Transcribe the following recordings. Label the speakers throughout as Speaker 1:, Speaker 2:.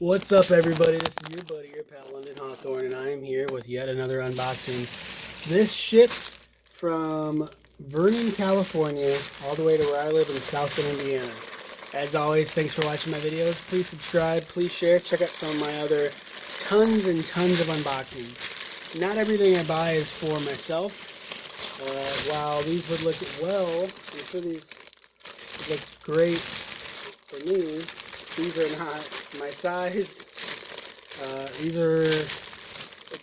Speaker 1: What's up, everybody? This is your buddy, your pal, London Hawthorne, and I am here with yet another unboxing. This shipped from Vernon, California, all the way to where I live in Southern Indiana. As always, thanks for watching my videos. Please subscribe, please share, check out some of my other tons and tons of unboxings. Not everything I buy is for myself. While these would look I'm sure these would look great for me, these are not my size. These are a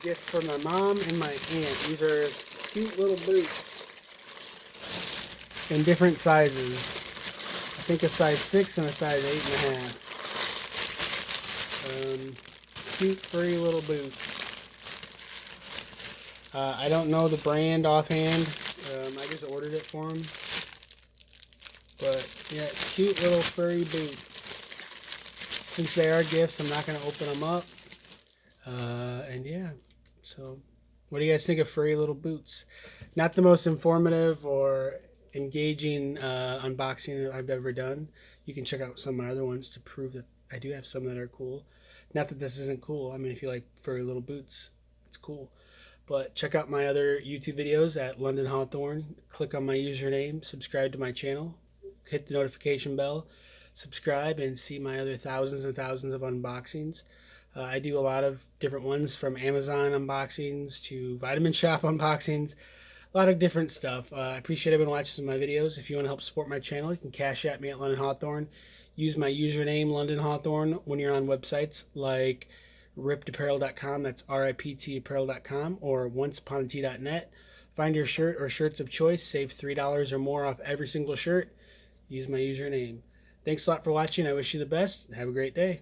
Speaker 1: gift from my mom and my aunt. These are cute little boots in different sizes. I think a size 6 and a size 8.5. Cute, furry little boots. I don't know the brand offhand. I just ordered it for them. But yeah, cute little furry boots. Since they are gifts, I'm not going to open them up. And yeah, so what do you guys think of furry little boots? Not the most informative or engaging unboxing that I've ever done. You can check out some of my other ones to prove that I do have some that are cool. Not that this isn't cool. I mean, if you like furry little boots, it's cool. But check out my other YouTube videos at London Hawthorne. Click on my username, subscribe to my channel, hit the notification bell, subscribe, and see my other thousands and thousands of unboxings. I do a lot of different ones, from Amazon unboxings to Vitamin Shop unboxings, a lot of different stuff. I appreciate everyone watching some of my videos. If you want to help support my channel, you can cash at me at London Hawthorne. Use my username London Hawthorne when you're on websites like riptapparel.com, that's RIPT apparel.com, or onceuponatea.net. Find your shirt or shirts of choice, save $3 or more off every single shirt. Use my username. Thanks a lot for watching. I wish you the best. Have a great day.